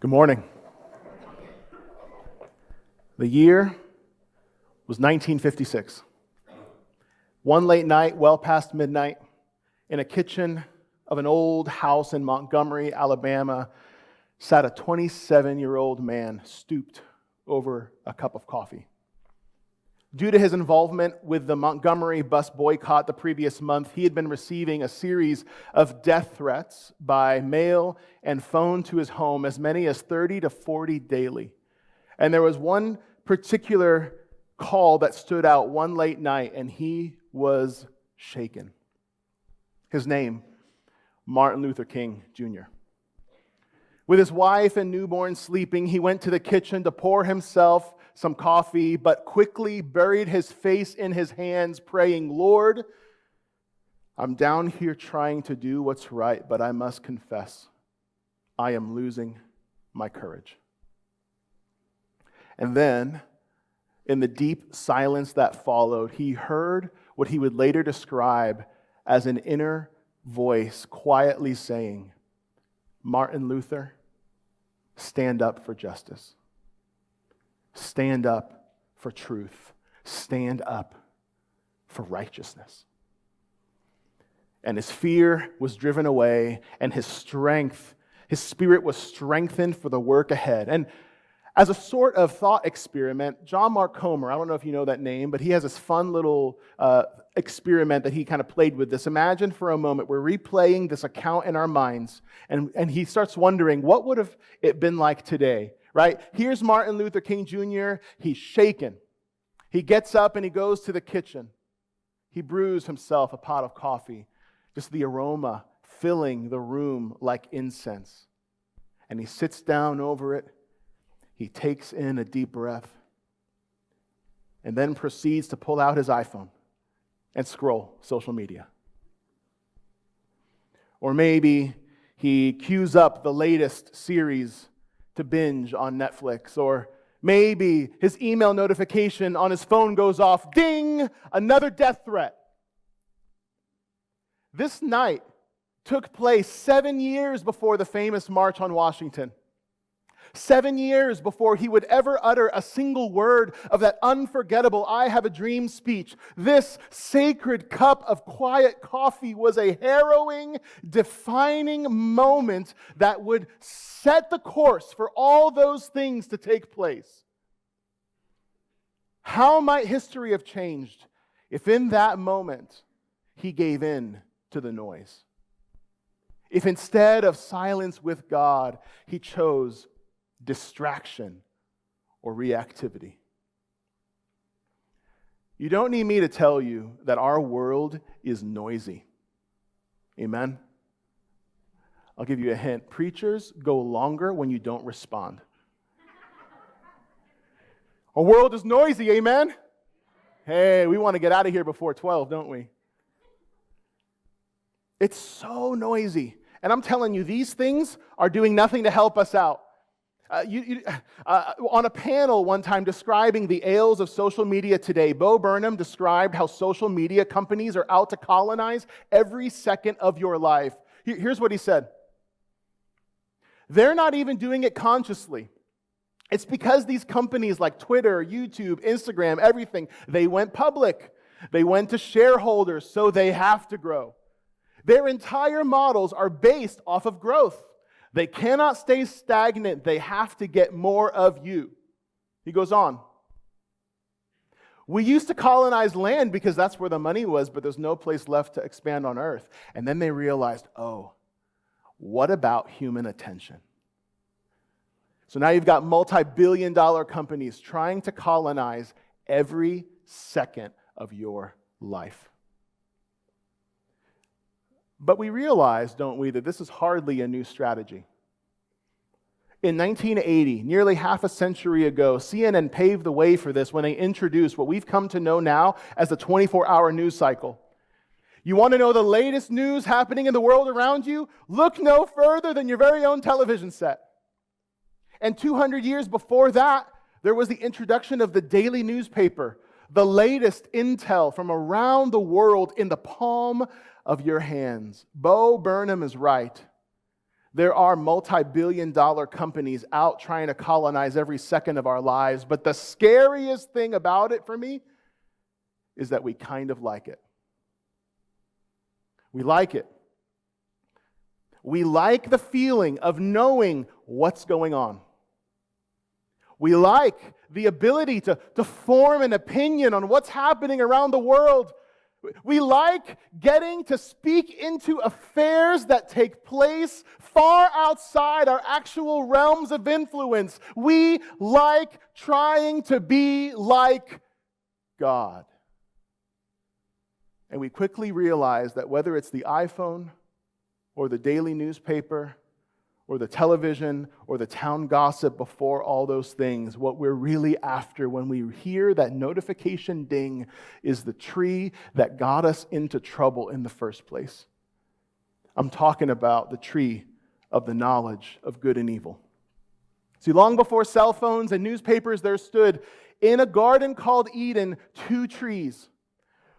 Good morning. The year was 1956. One late night, well past midnight, in a kitchen of an old house in Montgomery, Alabama, sat a 27-year-old man stooped over a cup of coffee. Due to his involvement with the Montgomery bus boycott the previous month, he had been receiving a series of death threats by mail and phone to his home, as many as 30 to 40 daily. And there was one particular call that stood out one late night, and he was shaken. His name, Martin Luther King Jr. With his wife and newborn sleeping, he went to the kitchen to pour himself some coffee, but quickly buried his face in his hands, praying, "Lord, I'm down here trying to do what's right, but I must confess, I am losing my courage." And then, in the deep silence that followed, he heard what he would later describe as an inner voice quietly saying, "Martin Luther, stand up for justice. Stand up for truth. Stand up for righteousness." And his fear was driven away, and his spirit was strengthened for the work ahead. And as a sort of thought experiment, John Mark Comer, I don't know if you know that name, but he has this fun little experiment that he kind of played with this. Imagine for a moment we're replaying this account in our minds, and he starts wondering, what would have it been like today? Right? Here's Martin Luther King Jr. He's shaken. He gets up and he goes to the kitchen. He brews himself a pot of coffee, just the aroma filling the room like incense. And he sits down over it. He takes in a deep breath and then proceeds to pull out his iPhone and scroll social media. Or maybe he queues up the latest series to binge on Netflix. Or maybe his email notification on his phone goes off, ding, another death threat. This night took place 7 years before the famous March on Washington. 7 years before he would ever utter a single word of that unforgettable "I have a dream" speech. This sacred cup of quiet coffee was a harrowing, defining moment that would set the course for all those things to take place. How might history have changed if in that moment he gave in to the noise? If instead of silence with God, he chose distraction or reactivity? You don't need me to tell you that our world is noisy. Amen? I'll give you a hint. Preachers go longer when you don't respond. Our world is noisy, amen? Hey, we want to get out of here before 12, don't we? It's so noisy. And I'm telling you, these things are doing nothing to help us out. On a panel one time describing the ails of social media today, Bo Burnham described how social media companies are out to colonize every second of your life. Here's what he said. They're not even doing it consciously. It's because these companies like Twitter, YouTube, Instagram, everything, they went public. They went to shareholders, so they have to grow. Their entire models are based off of growth. They cannot stay stagnant. They have to get more of you. He goes on. We used to colonize land because that's where the money was, but there's no place left to expand on earth. And then they realized, oh, what about human attention? So now you've got multi-billion-dollar companies trying to colonize every second of your life. But we realize, don't we, that this is hardly a new strategy. In 1980, nearly half a century ago, CNN paved the way for this when they introduced what we've come to know now as the 24-hour news cycle. You want to know the latest news happening in the world around you? Look no further than your very own television set. And 200 years before that, there was the introduction of the daily newspaper, the latest intel from around the world in the palm of your hands. Bo Burnham is right. There are multi-billion-dollar companies out trying to colonize every second of our lives, but the scariest thing about it for me is that we kind of like it. We like it. We like the feeling of knowing what's going on. We like the ability to form an opinion on what's happening around the world. We like getting to speak into affairs that take place far outside our actual realms of influence. We like trying to be like God. And we quickly realize that whether it's the iPhone or the daily newspaper or the television or the town gossip before all those things, what we're really after when we hear that notification ding is the tree that got us into trouble in the first place. I'm talking about the tree of the knowledge of good and evil. See, long before cell phones and newspapers, there stood in a garden called Eden 2 trees.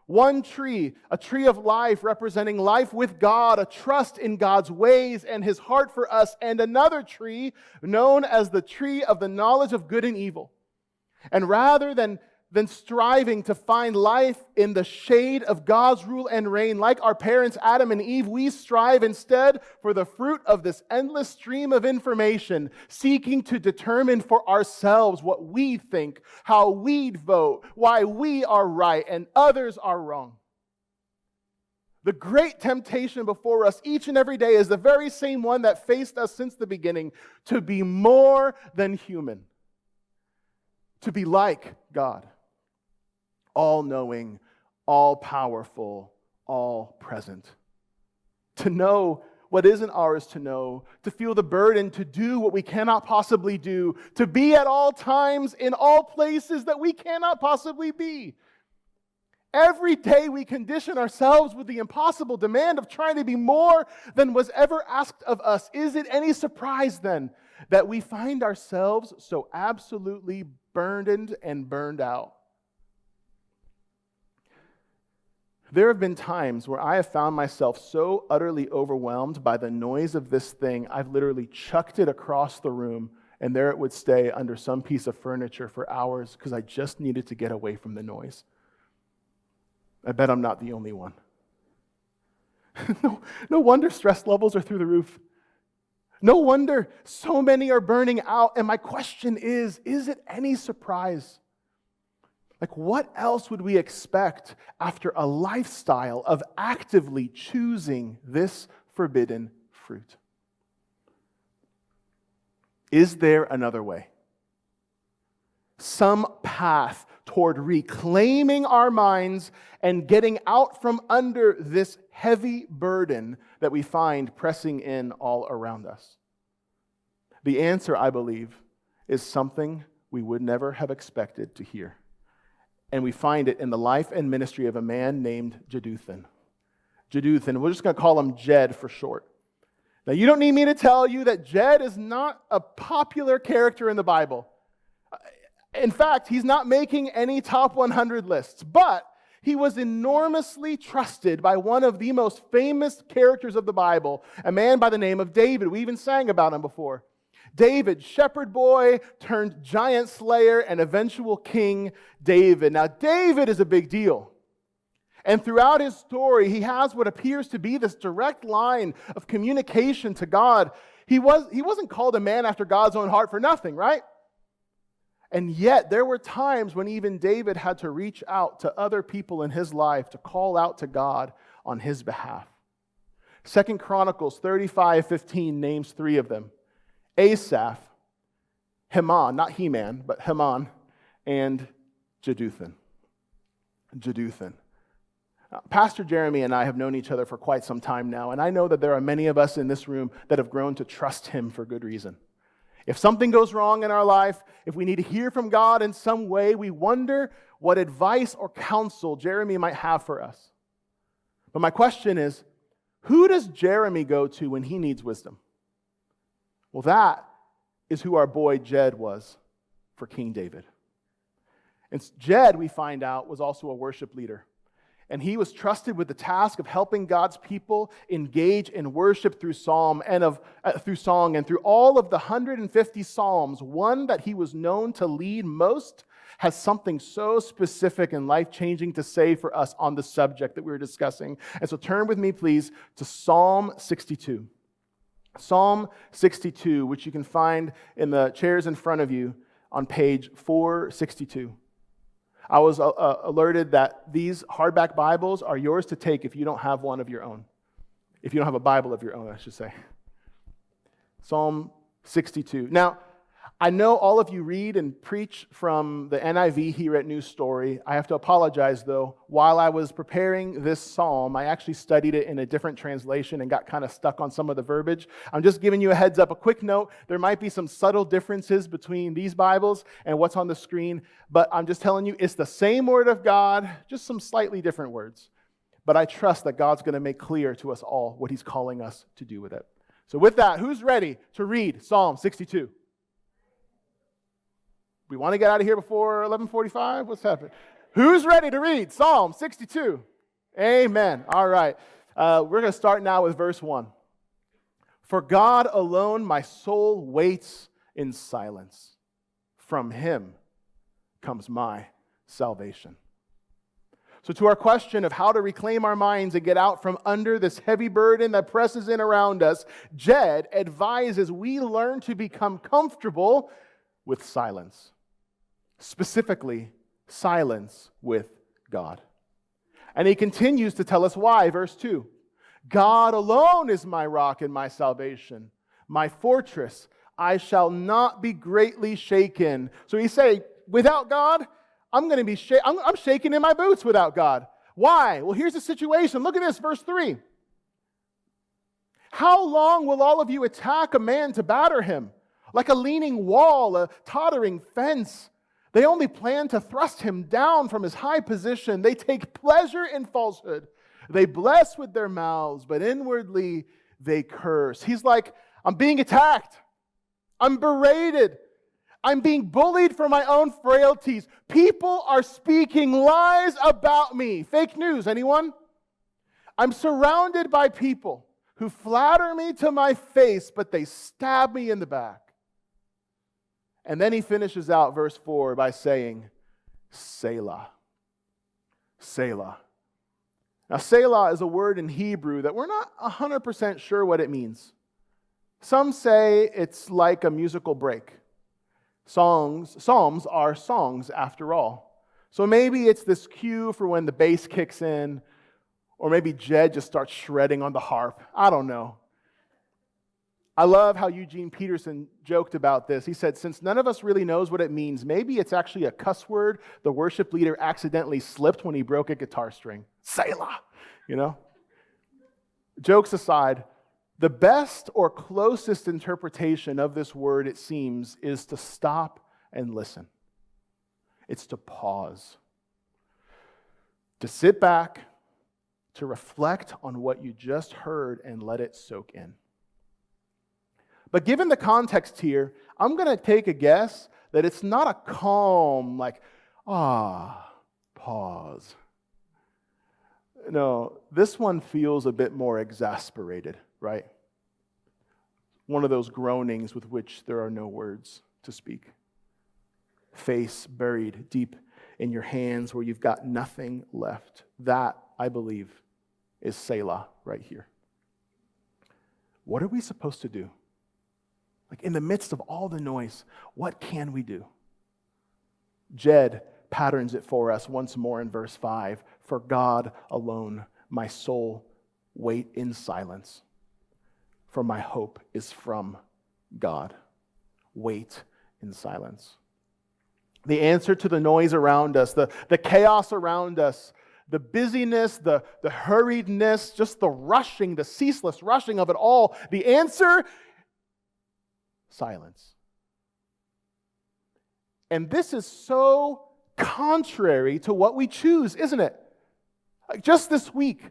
One tree, a tree of life representing life with God, a trust in God's ways and His heart for us, and another tree known as the tree of the knowledge of good and evil. And rather than striving to find life in the shade of God's rule and reign, like our parents Adam and Eve, we strive instead for the fruit of this endless stream of information, seeking to determine for ourselves what we think, how we'd vote, why we are right and others are wrong. The great temptation before us each and every day is the very same one that faced us since the beginning, to be more than human, to be like God. All-knowing, all-powerful, all-present. To know what isn't ours to know, to feel the burden to do what we cannot possibly do, to be at all times in all places that we cannot possibly be. Every day we condition ourselves with the impossible demand of trying to be more than was ever asked of us. Is it any surprise then that we find ourselves so absolutely burdened and burned out? There have been times where I have found myself so utterly overwhelmed by the noise of this thing, I've literally chucked it across the room, and there it would stay under some piece of furniture for hours because I just needed to get away from the noise. I bet I'm not the only one. No wonder stress levels are through the roof. No wonder so many are burning out. And my question is it any surprise? Like, what else would we expect after a lifestyle of actively choosing this forbidden fruit? Is there another way? Some path toward reclaiming our minds and getting out from under this heavy burden that we find pressing in all around us? The answer, I believe, is something we would never have expected to hear. And we find it in the life and ministry of a man named Jeduthun. Jeduthun, we're just going to call him Jed for short. Now, you don't need me to tell you that Jed is not a popular character in the Bible. In fact, he's not making any top 100 lists, but he was enormously trusted by one of the most famous characters of the Bible, a man by the name of David. We even sang about him before. David, shepherd boy turned giant slayer and eventual King David. Now, David is a big deal. And throughout his story, he has what appears to be this direct line of communication to God. He wasn't called a man after God's own heart for nothing, right? And yet, there were times when even David had to reach out to other people in his life to call out to God on his behalf. 2 Chronicles 35:15 names 3 of them. Asaph, Heman, not He-Man, but Heman, and Jeduthun. Pastor Jeremy and I have known each other for quite some time now, and I know that there are many of us in this room that have grown to trust him for good reason. If something goes wrong in our life, if we need to hear from God in some way, we wonder what advice or counsel Jeremy might have for us. But my question is, who does Jeremy go to when he needs wisdom? Well, that is who our boy Jed was for King David. And Jed, we find out, was also a worship leader. And he was trusted with the task of helping God's people engage in worship through song. And through all of the 150 psalms, one that he was known to lead most has something so specific and life-changing to say for us on the subject that we were discussing. And so turn with me, please, to Psalm 62. Psalm 62, which you can find in the chairs in front of you on page 462. I was alerted that these hardback Bibles are yours to take if you don't have one of your own. If you don't have a Bible of your own, I should say. Psalm 62. Now, I know all of you read and preach from the NIV here at New Story. I have to apologize, though. While I was preparing this psalm, I actually studied it in a different translation and got kind of stuck on some of the verbiage. I'm just giving you a heads up, a quick note. There might be some subtle differences between these Bibles and what's on the screen, but I'm just telling you, it's the same Word of God, just some slightly different words. But I trust that God's going to make clear to us all what He's calling us to do with it. So with that, who's ready to read Psalm 62? We want to get out of here before 11:45? What's happening? Who's ready to read Psalm 62? Amen. All right. We're going to start now with verse 1. For God alone my soul waits in silence. From Him comes my salvation. So to our question of how to reclaim our minds and get out from under this heavy burden that presses in around us, Jed advises we learn to become comfortable with silence. Specifically, silence with God. And he continues to tell us why. Verse 2. God alone is my rock and my salvation, my fortress. I shall not be greatly shaken. So he's saying, without God, I'm going to be I'm shaking in my boots without God. Why? Well, here's the situation. Look at this, verse 3. How long will all of you attack a man to batter him? Like a leaning wall, a tottering fence. They only plan to thrust him down from his high position. They take pleasure in falsehood. They bless with their mouths, but inwardly they curse. He's like, I'm being attacked. I'm berated. I'm being bullied for my own frailties. People are speaking lies about me. Fake news, anyone? I'm surrounded by people who flatter me to my face, but they stab me in the back. And then he finishes out verse 4 by saying, Selah. Selah. Now, Selah is a word in Hebrew that we're not 100% sure what it means. Some say it's like a musical break. Psalms are songs after all. So maybe it's this cue for when the bass kicks in, or maybe Jed just starts shredding on the harp. I don't know. I love how Eugene Peterson joked about this. He said, since none of us really knows what it means, maybe it's actually a cuss word the worship leader accidentally slipped when he broke a guitar string. Selah, you know? Jokes aside, the best or closest interpretation of this word, it seems, is to stop and listen. It's to pause. To sit back, to reflect on what you just heard and let it soak in. But given the context here, I'm going to take a guess that it's not a calm, like, pause. No, this one feels a bit more exasperated, right? One of those groanings with which there are no words to speak. Face buried deep in your hands where you've got nothing left. That, I believe, is Selah right here. What are we supposed to do? Like in the midst of all the noise, what can we do? Jed patterns it for us once more in verse 5. For God alone, my soul wait in silence, for my hope is from God. Wait in silence. The answer to the noise around us, the chaos around us, the busyness, the hurriedness, just the rushing, the ceaseless rushing of it all, the answer, silence. And this is so contrary to what we choose, isn't it? Like just this week,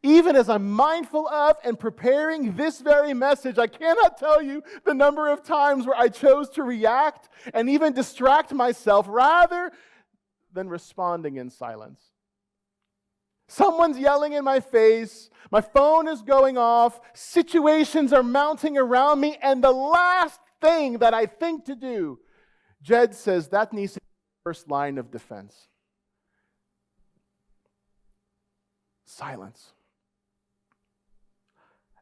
even as I'm mindful of and preparing this very message, I cannot tell you the number of times where I chose to react and even distract myself rather than responding in silence. Someone's yelling in my face. My phone is going off. Situations are mounting around me. And the last thing that I think to do, Jed says that needs to be the first line of defense. Silence.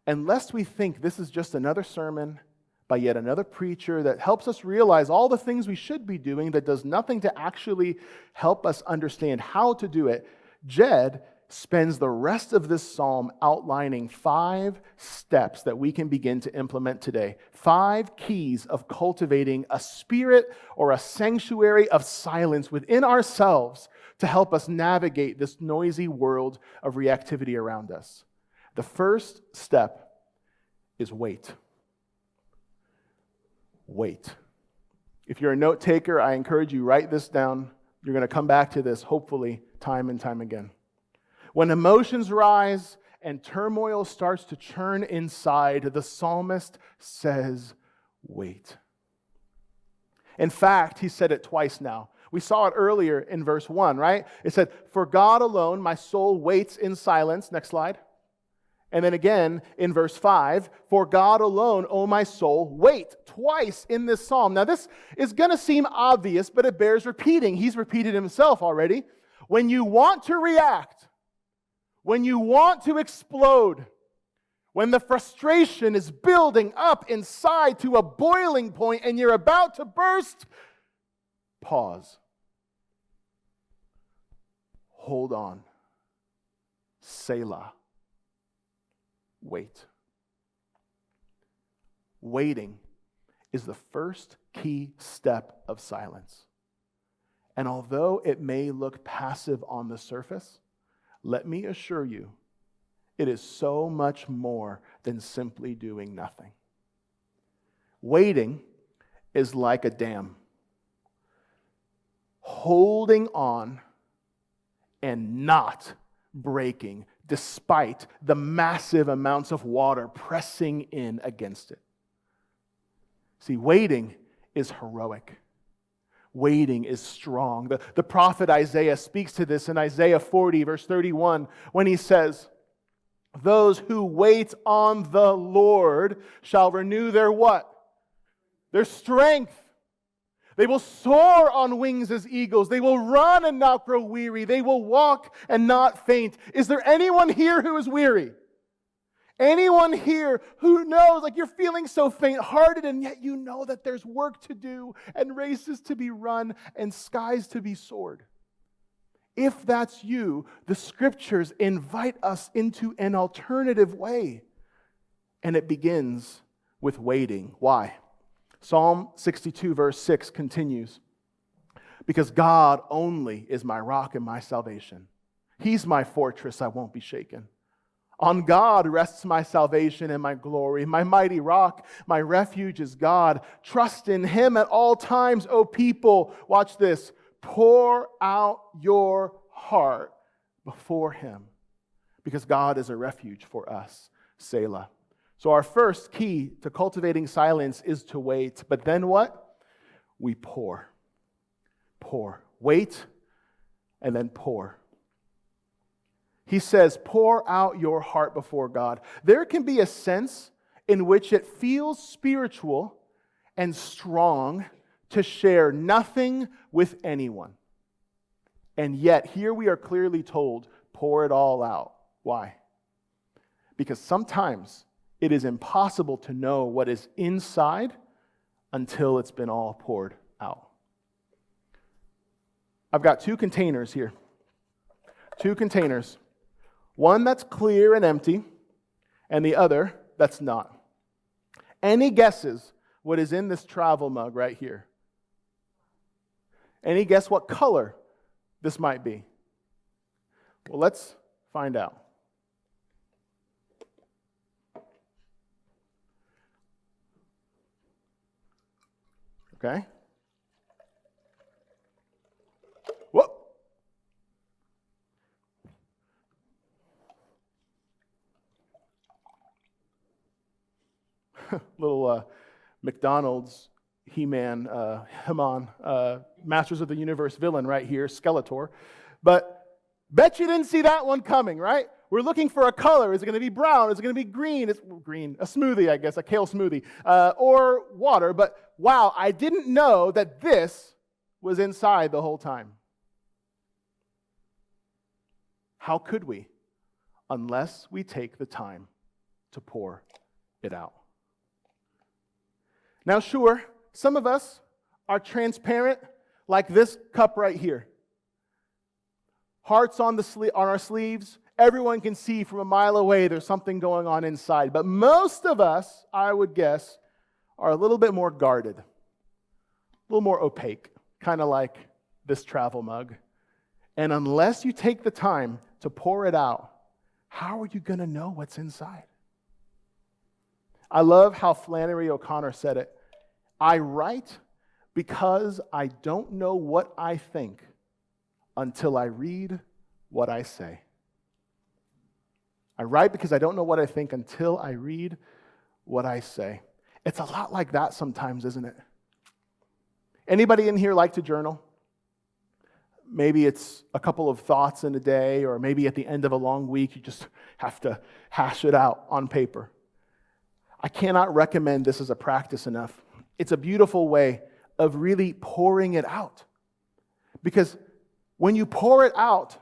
Unless we think this is just another sermon by yet another preacher that helps us realize all the things we should be doing that does nothing to actually help us understand how to do it, Jed spends the rest of this psalm outlining 5 steps that we can begin to implement today. 5 keys of cultivating a spirit or a sanctuary of silence within ourselves to help us navigate this noisy world of reactivity around us. The first step is wait. Wait. If you're a note taker, I encourage you, write this down. You're going to come back to this, hopefully, time and time again. When emotions rise and turmoil starts to churn inside, the psalmist says, wait. In fact, he said it twice now. We saw it earlier in verse 1, right? It said, for God alone, my soul waits in silence. Next slide. And then again in verse 5, for God alone, O my soul, wait, twice in this psalm. Now this is going to seem obvious, but it bears repeating. He's repeated himself already. When you want to react, when you want to explode, when the frustration is building up inside to a boiling point and you're about to burst, pause. Hold on. Selah. Wait. Waiting is the first key step of silence. And although it may look passive on the surface, let me assure you, it is so much more than simply doing nothing. Waiting is like a dam, holding on and not breaking despite the massive amounts of water pressing in against it. See, waiting is heroic. Waiting is strong. The prophet Isaiah speaks to this in Isaiah 40, verse 31, when he says, those who wait on the Lord shall renew their what? Their strength. They will soar on wings as eagles. They will run and not grow weary. They will walk and not faint. Is there anyone here who is weary? Anyone here who knows, like you're feeling so faint-hearted and yet you know that there's work to do and races to be run and skies to be soared? If that's you, the scriptures invite us into an alternative way. And it begins with waiting. Why? Psalm 62 verse 6 continues, because God only is my rock and my salvation. He's my fortress, I won't be shaken. On God rests my salvation and my glory. My mighty rock, my refuge is God. Trust in Him at all times, O people. Watch this. Pour out your heart before Him, because God is a refuge for us. Selah. So our first key to cultivating silence is to wait. But then what? We pour. Pour. Wait and then pour. He says, pour out your heart before God. There can be a sense in which it feels spiritual and strong to share nothing with anyone. And yet, here we are clearly told, pour it all out. Why? Because sometimes it is impossible to know what is inside until it's been all poured out. I've got 2 containers here. 2 containers. One that's clear and empty, and the other that's not. Any guesses what is in this travel mug right here? Any guess what color this might be? Well, let's find out. Okay? Whoa! Little McDonald's He-Man, He-Man, Masters of the Universe villain right here, Skeletor. But Bet you didn't see that one coming, right? We're looking for a color. Is it going to be brown? Is it going to be green? It's green. A smoothie, I guess, a kale smoothie. Or water. But wow, I didn't know that this was inside the whole time. How could we? Unless we take the time to pour it out. Now, sure, some of us are transparent like this cup right here. Hearts on our sleeves. Everyone can see from a mile away there's something going on inside. But most of us, I would guess, are a little bit more guarded, a little more opaque, kind of like this travel mug. And unless you take the time to pour it out, how are you going to know what's inside? I love how Flannery O'Connor said it. I write because I don't know what I think until I read what I say. I write because I don't know what I think until I read what I say. It's a lot like that sometimes, isn't it? Anybody in here like to journal? Maybe it's a couple of thoughts in a day, or maybe at the end of a long week, you just have to hash it out on paper. I cannot recommend this as a practice enough. It's a beautiful way of really pouring it out. Because when you pour it out,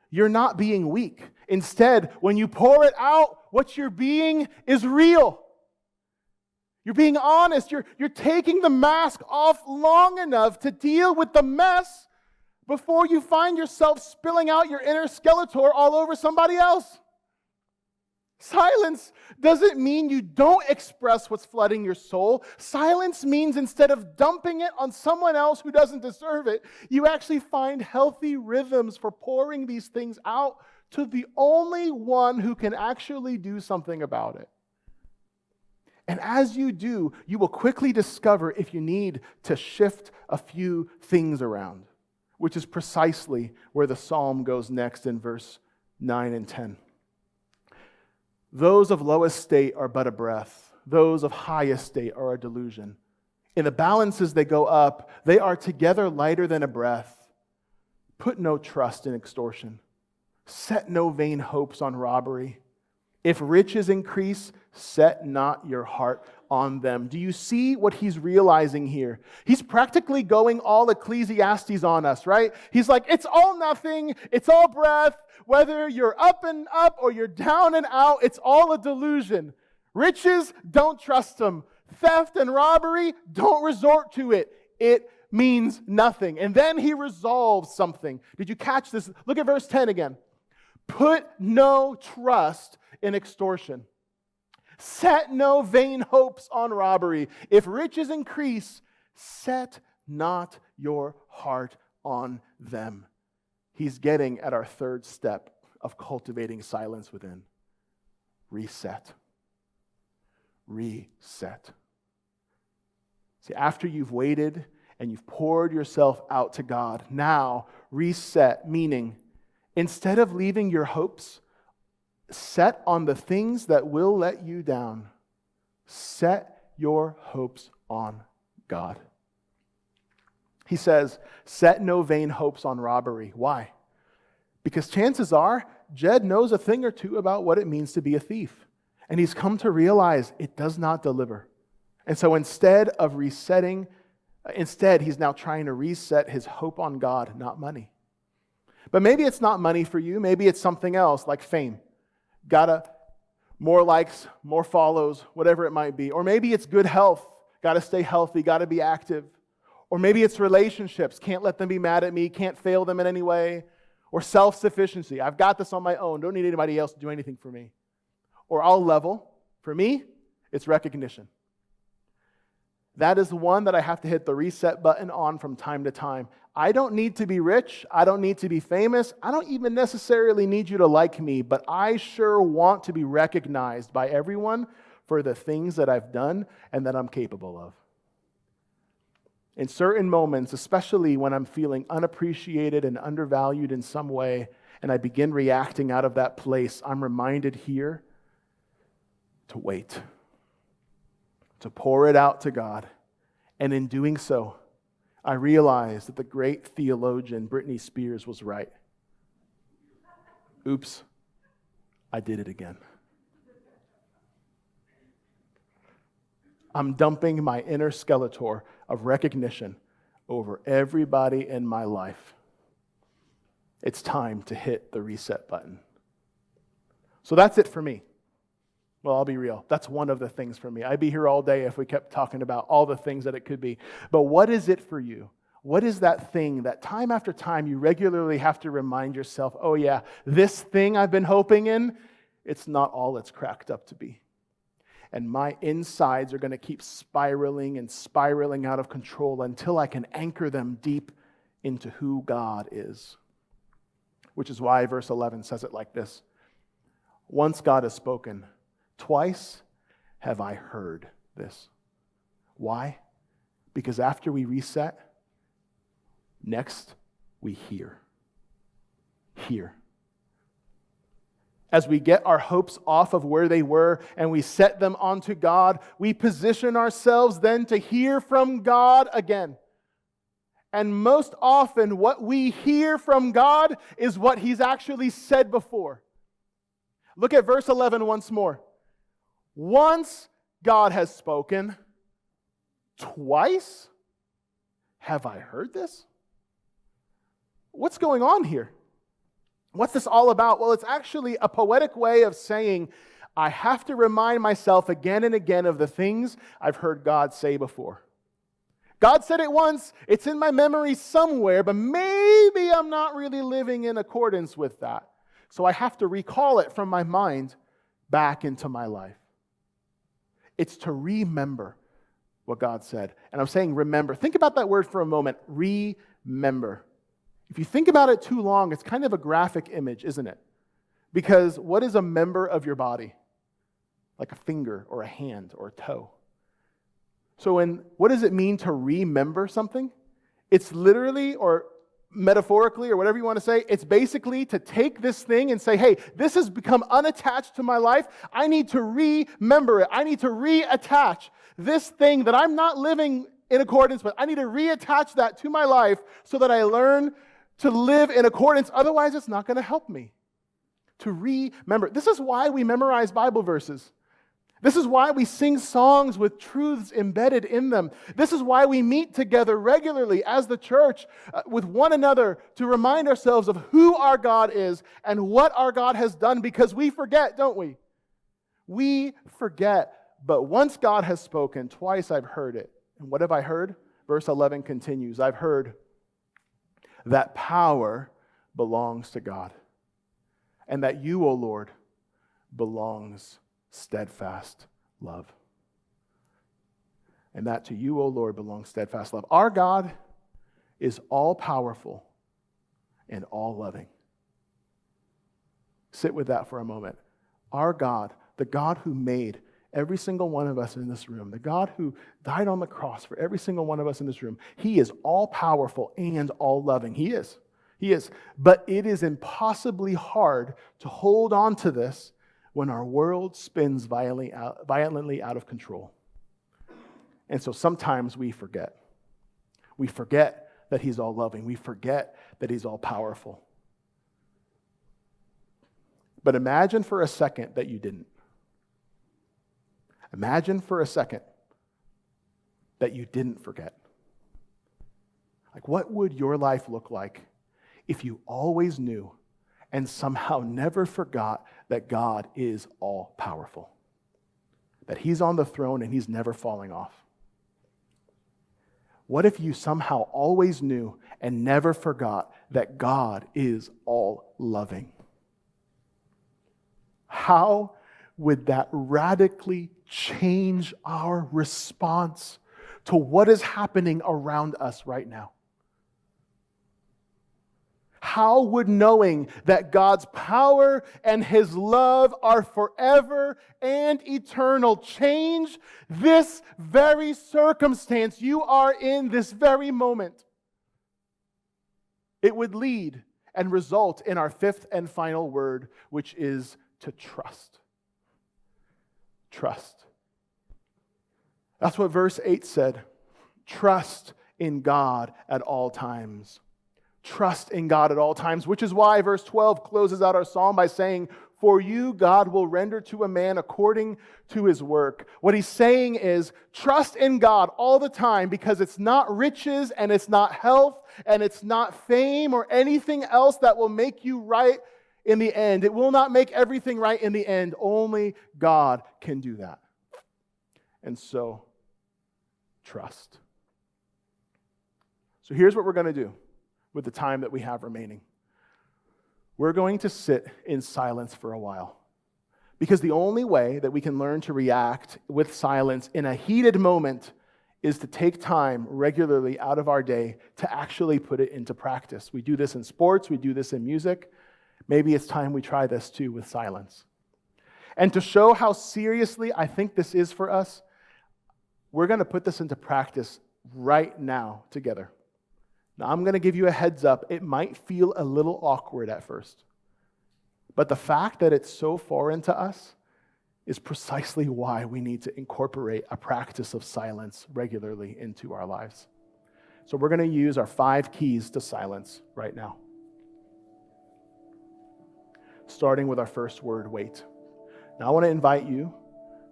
you're not being weak. Instead, when you pour it out, what you're being is real. You're being honest. You're taking the mask off long enough to deal with the mess before you find yourself spilling out your inner Skeletor all over somebody else. Silence doesn't mean you don't express what's flooding your soul. Silence means instead of dumping it on someone else who doesn't deserve it, you actually find healthy rhythms for pouring these things out to the only one who can actually do something about it. And as you do, you will quickly discover if you need to shift a few things around, which is precisely where the psalm goes next in verse 9 and 10. Those of low estate are but a breath. Those of high estate are a delusion. In the balances they go up. They are together lighter than a breath. Put no trust in extortion. Set no vain hopes on robbery. If riches increase, set not your heart on them. Do you see what he's realizing here? He's practically going all Ecclesiastes on us, right? He's like, it's all nothing, it's all breath. Whether you're up and up or you're down and out, it's all a delusion. Riches, don't trust them. Theft and robbery, don't resort to it. It means nothing. And then he resolves something. Did you catch this? Look at verse 10 again. Put no trust in extortion. Set no vain hopes on robbery. If riches increase, set not your heart on them. He's getting at our third step of cultivating silence within. Reset. Reset. See, after you've waited and you've poured yourself out to God, now reset, meaning instead of leaving your hopes set on the things that will let you down, set your hopes on God. He says, set no vain hopes on robbery. Why? Because chances are, Jed knows a thing or two about what it means to be a thief. And he's come to realize it does not deliver. And so instead of resetting, he's now trying to reset his hope on God, not money. But maybe it's not money for you. Maybe it's something else like fame. More likes, more follows, whatever it might be. Or maybe it's good health. Got to stay healthy, got to be active. Or maybe it's relationships. Can't let them be mad at me, can't fail them in any way. Or self-sufficiency. I've got this on my own. Don't need anybody else to do anything for me. Or I'll level. For me, it's recognition. That is the one that I have to hit the reset button on from time to time. I don't need to be rich. I don't need to be famous. I don't even necessarily need you to like me, but I sure want to be recognized by everyone for the things that I've done and that I'm capable of. In certain moments, especially when I'm feeling unappreciated and undervalued in some way, and I begin reacting out of that place, I'm reminded here to wait, to pour it out to God. And in doing so, I realize that the great theologian Britney Spears was right. Oops, I did it again. I'm dumping my inner Skeletor of recognition over everybody in my life. It's time to hit the reset button. So that's it for me. Well, I'll be real. That's one of the things for me. I'd be here all day if we kept talking about all the things that it could be. But what is it for you? What is that thing that time after time you regularly have to remind yourself, oh yeah, this thing I've been hoping in, it's not all it's cracked up to be. And my insides are going to keep spiraling and spiraling out of control until I can anchor them deep into who God is. Which is why verse 11 says it like this. Once God has spoken, twice have I heard this. Why? Because after we reset, next we hear. Hear. As we get our hopes off of where they were and we set them onto God, we position ourselves then to hear from God again. And most often, what we hear from God is what He's actually said before. Look at verse 11 once more. Once God has spoken, twice have I heard this? What's going on here? What's this all about? Well, it's actually a poetic way of saying, I have to remind myself again and again of the things I've heard God say before. God said it once, it's in my memory somewhere, but maybe I'm not really living in accordance with that. So I have to recall it from my mind back into my life. It's to remember what God said. And I'm saying remember. Think about that word for a moment, remember. If you think about it too long, it's kind of a graphic image, isn't it? Because what is a member of your body? Like a finger or a hand or a toe. So what does it mean to remember something? It's literally or metaphorically or whatever you want to say, it's basically to take this thing and say, hey, this has become unattached to my life. I need to remember it. I need to reattach this thing that I'm not living in accordance with. I need to reattach that to my life so that I learn to live in accordance. Otherwise, it's not going to help me. To remember. This is why we memorize Bible verses. This is why we sing songs with truths embedded in them. This is why we meet together regularly as the church with one another to remind ourselves of who our God is and what our God has done, because we forget, don't we? We forget. But once God has spoken, twice I've heard it. And what have I heard? Verse 11 continues. I've heard that power belongs to God, and that you, O Lord, belongs steadfast love. And that to you, O Lord, belongs steadfast love. Our God is all-powerful and all-loving. Sit with that for a moment. Our God, the God who made every single one of us in this room, the God who died on the cross for every single one of us in this room, He is all-powerful and all-loving. He is. He is. But it is impossibly hard to hold on to this when our world spins violently out of control. And so sometimes we forget. We forget that He's all-loving. We forget that He's all-powerful. But imagine for a second that you didn't. Imagine for a second that you didn't forget. Like, what would your life look like if you always knew and somehow never forgot that God is all-powerful? That He's on the throne and He's never falling off? What if you somehow always knew and never forgot that God is all-loving? How would that radically change our response to what is happening around us right now? How would knowing that God's power and His love are forever and eternal change this very circumstance you are in this very moment? It would lead and result in our fifth and final word, which is to trust. Trust. That's what verse 8 said. Trust in God at all times. Trust in God at all times, which is why verse 12 closes out our psalm by saying, "For you, God, will render to a man according to his work." What he's saying is, trust in God all the time, because it's not riches and it's not health and it's not fame or anything else that will make you right in the end. It will not make everything right in the end. Only God can do that. And so, trust. So here's what we're going to do with the time that we have remaining. We're going to sit in silence for a while, because the only way that we can learn to react with silence in a heated moment is to take time regularly out of our day to actually put it into practice. We do this in sports, we do this in music. Maybe it's time we try this too with silence. And to show how seriously I think this is for us, we're going to put this into practice right now together. Now, I'm going to give you a heads up. It might feel a little awkward at first, but the fact that it's so foreign to us is precisely why we need to incorporate a practice of silence regularly into our lives. So we're going to use our 5 keys to silence right now. Starting with our first word, wait. Now, I want to invite you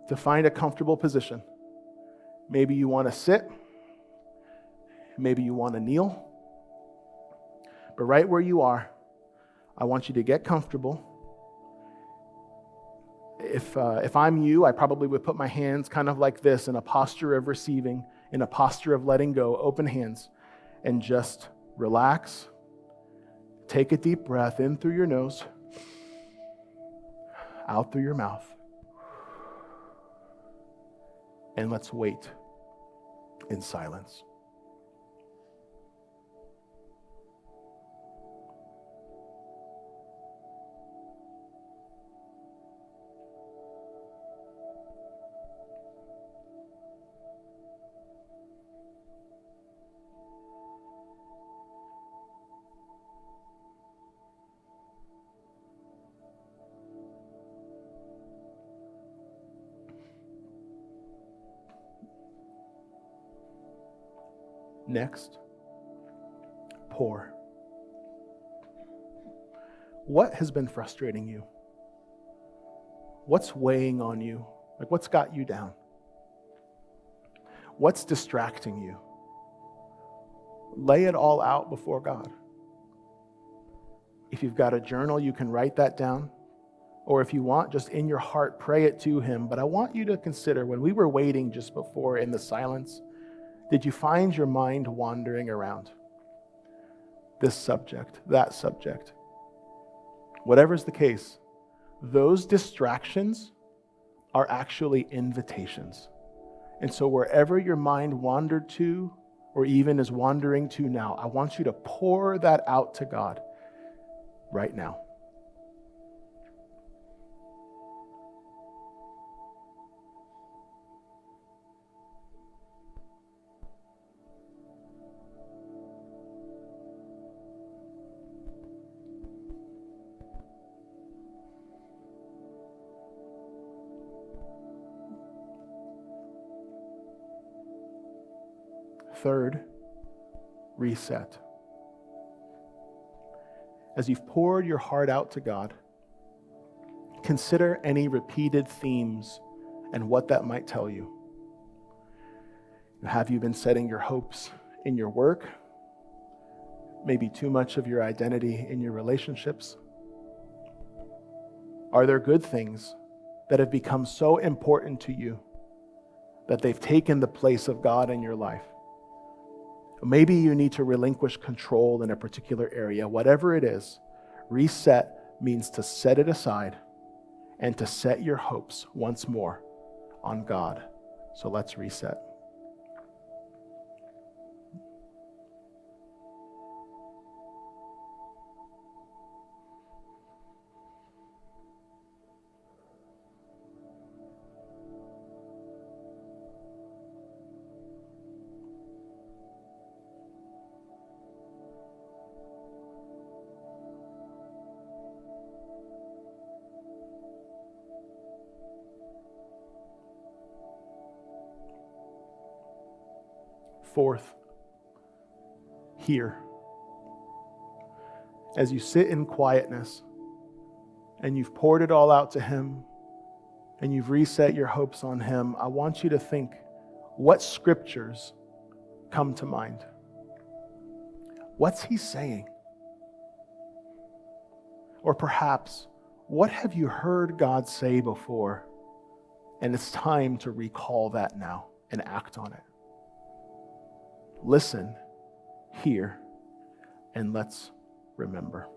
to find a comfortable position. Maybe you want to sit. Maybe you want to kneel. But right where you are, I want you to get comfortable. If I'm you, I probably would put my hands kind of like this, in a posture of receiving, in a posture of letting go, open hands, and just relax. Take a deep breath in through your nose, out through your mouth, and let's wait in silence. Next, pour. What has been frustrating you? What's weighing on you? Like, what's got you down? What's distracting you? Lay it all out before God. If you've got a journal, you can write that down. Or if you want, just in your heart, pray it to Him. But I want you to consider, when we were waiting just before in the silence, did you find your mind wandering around this subject, that subject? Whatever's the case, those distractions are actually invitations. And so wherever your mind wandered to, or even is wandering to now, I want you to pour that out to God right now. Third, reset. As you've poured your heart out to God, consider any repeated themes and what that might tell you. Have you been setting your hopes in your work? Maybe too much of your identity in your relationships? Are there good things that have become so important to you that they've taken the place of God in your life? Maybe you need to relinquish control in a particular area. Whatever it is, reset means to set it aside and to set your hopes once more on God. So let's reset. Fourth, hear. as you sit in quietness and you've poured it all out to Him and you've reset your hopes on Him, I want you to think, what scriptures come to mind? What's He saying? Or perhaps, what have you heard God say before, and it's time to recall that now and act on it? Listen, hear, and let's remember.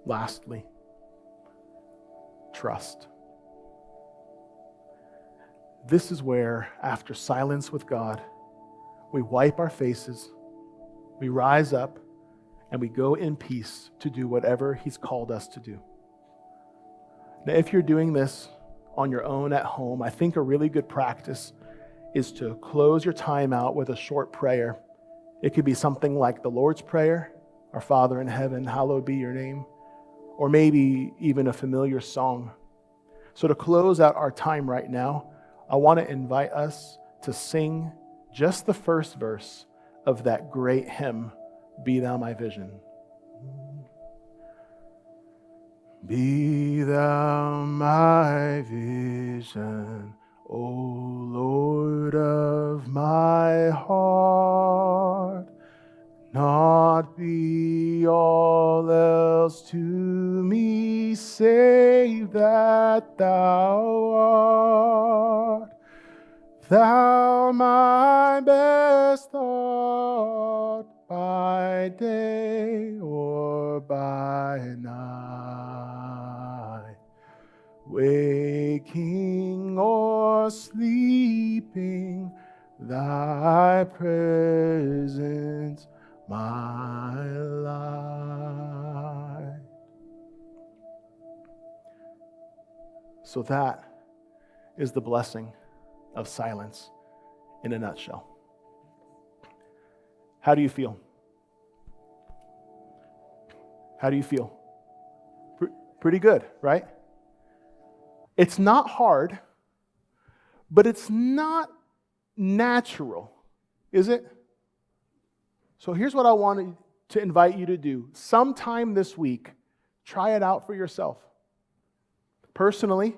Lastly, trust. This is where, after silence with God, we wipe our faces, we rise up, and we go in peace to do whatever He's called us to do. Now, if you're doing this on your own at home, I think a really good practice is to close your time out with a short prayer. It could be something like the Lord's Prayer, Our Father in heaven, hallowed be your name, or maybe even a familiar song. So to close out our time right now, I want to invite us to sing just the first verse of that great hymn, Be Thou My Vision. Be Thou my vision, O Lord of my heart. Not be all else to me, save that Thou art. Thou my best thought, by day or by night, waking or sleeping, Thy presence my life. So that is the blessing of silence in a nutshell. How do you feel? How do you feel? Pretty good, right? It's not hard, but it's not natural, is it? So here's what I wanted to invite you to do. Sometime this week, try it out for yourself. Personally,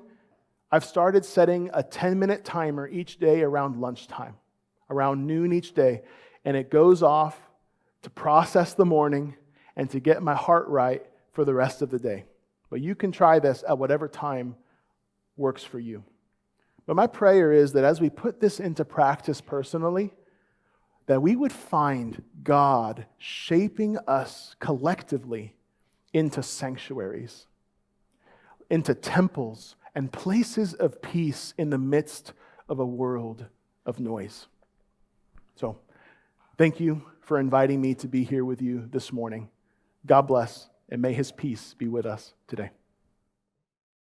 I've started setting a 10-minute timer each day around lunchtime, around noon each day, and it goes off to process the morning and to get my heart right for the rest of the day. But you can try this at whatever time works for you. But my prayer is that as we put this into practice personally, that we would find God shaping us collectively into sanctuaries, into temples and places of peace in the midst of a world of noise. So, thank you for inviting me to be here with you this morning. God bless, and may His peace be with us today.